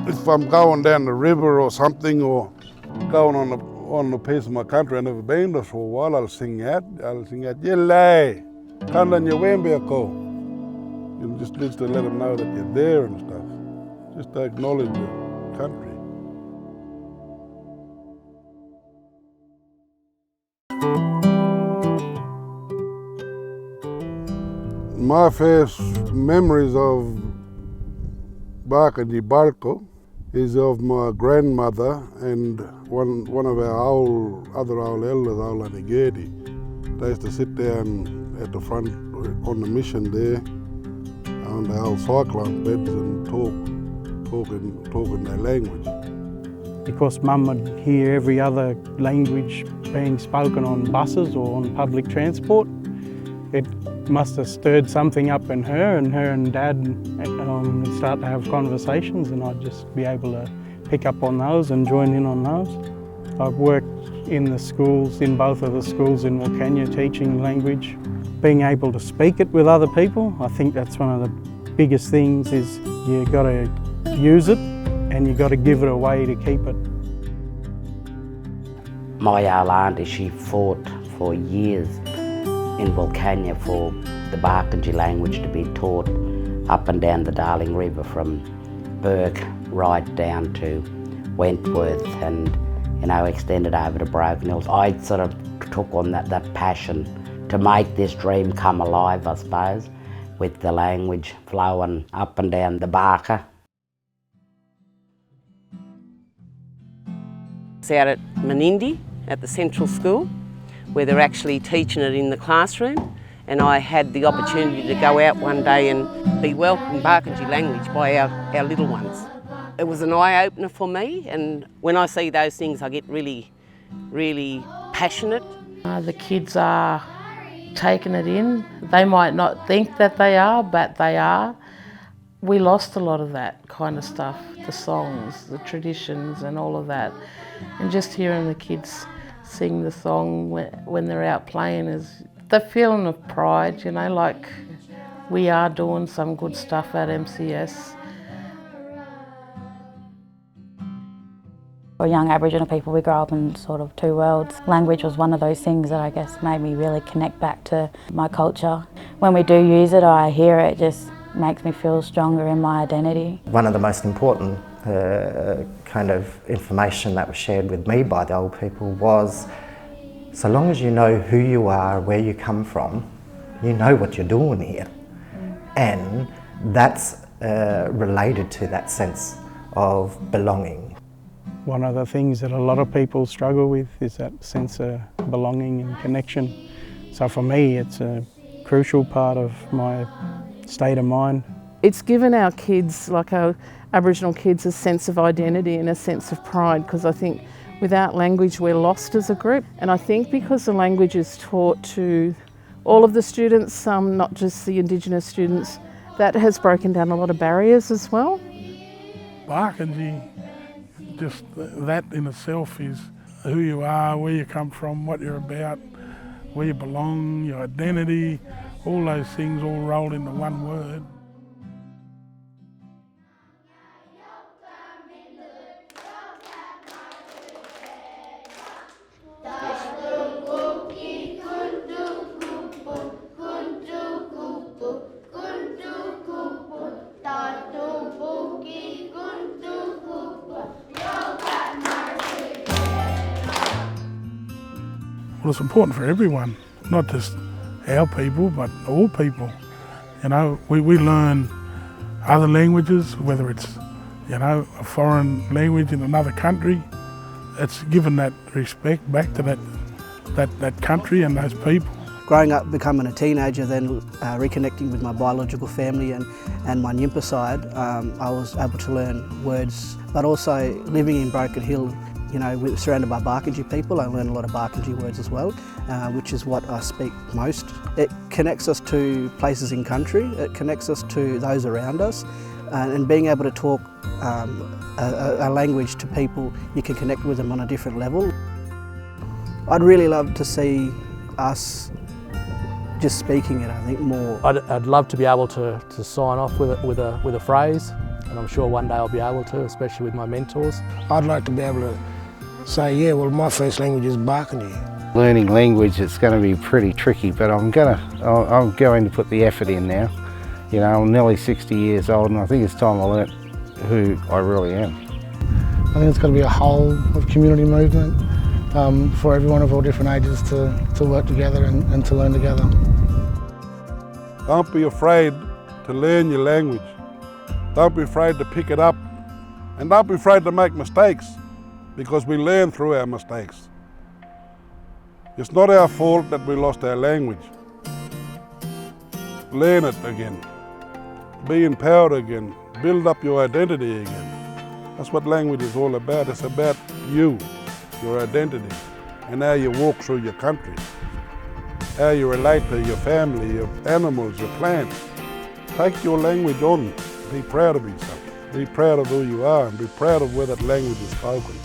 If I'm going down the river or something, or going on a piece of my country I've never been there for a while, I'll sing out, Yelay, Kanlan Yawembeako. You just need to let them know that you're there and stuff. Just to acknowledge the country. My first memories of Barkindji Parlku is of my grandmother and one of our other old elders, Ola Nigedi. They used to sit down at the front on the mission there on the old cyclone beds and talk in their language. Because Mum would hear every other language being spoken on buses or on public transport, it must have stirred something up in her and Dad would start to have conversations, and I'd just be able to pick up on those and join in on those. I've worked in the schools, in both of the schools in Wiimatja, teaching language. Being able to speak it with other people, I think that's one of the biggest things, is you've got to use it and you've got to give it away to keep it. My old auntie, she fought for years in Wiimatja for the Barkindji language to be taught up and down the Darling River from Burke right down to Wentworth and, you know, extended over to Broken Hills. I sort of took on that passion to make this dream come alive, I suppose, with the language flowing up and down the Barker. It's out at Menindee at the Central School, where they're actually teaching it in the classroom, and I had the opportunity to go out one day and be welcomed Barkindji Language by our little ones. It was an eye-opener for me, and when I see those things I get really, really passionate. The kids are taking it in. They might not think that they are, but they are. We lost a lot of that kind of stuff, the songs, the traditions and all of that. And just hearing the kids sing the song when they're out playing is the feeling of pride, you know, like we are doing some good stuff at MCS. For young Aboriginal people, we grow up in sort of two worlds. Language was one of those things that I guess made me really connect back to my culture. When we do use it, or I hear it, just makes me feel stronger in my identity. One of the most important kind of information that was shared with me by the old people was, so long as you know who you are, where you come from, you know what you're doing here. And that's related to that sense of belonging. One of the things that a lot of people struggle with is that sense of belonging and connection. So for me, it's a crucial part of my state of mind. It's given our kids, like our Aboriginal kids, a sense of identity and a sense of pride, because I think without language we're lost as a group. And I think because the language is taught to all of the students, some not just the Indigenous students, that has broken down a lot of barriers as well. Barkindji, just that in itself is who you are, where you come from, what you're about, where you belong, your identity, all those things all rolled into one word. Well, it's important for everyone, not just our people, but all people. You know, we learn other languages, whether it's, you know, a foreign language in another country. It's given that respect back to that country and those people. Growing up, becoming a teenager, then reconnecting with my biological family and my Nyimpa side, I was able to learn words, but also living in Broken Hill, you know, we're surrounded by Barkindji people. I learn a lot of Barkindji words as well, which is what I speak most. It connects us to places in country, it connects us to those around us, and being able to talk a language to people, you can connect with them on a different level. I'd really love to see us just speaking it, I think, more. I'd love to be able to sign off with a phrase and I'm sure one day I'll be able to, especially with my mentors. I'd like to be able to say, yeah, well, my first language is Barkindji. Learning language, it's going to be pretty tricky, but I'm going to put the effort in now. You know, I'm nearly 60 years old, and I think it's time I learnt who I really am. I think it's got to be a whole of community movement for everyone of all different ages to work together and to learn together. Don't be afraid to learn your language. Don't be afraid to pick it up. And don't be afraid to make mistakes, because we learn through our mistakes. It's not our fault that we lost our language. Learn it again. Be empowered again. Build up your identity again. That's what language is all about. It's about you, your identity, and how you walk through your country, how you relate to your family, your animals, your plants. Take your language on. Be proud of yourself. Be proud of who you are, and be proud of where that language is spoken.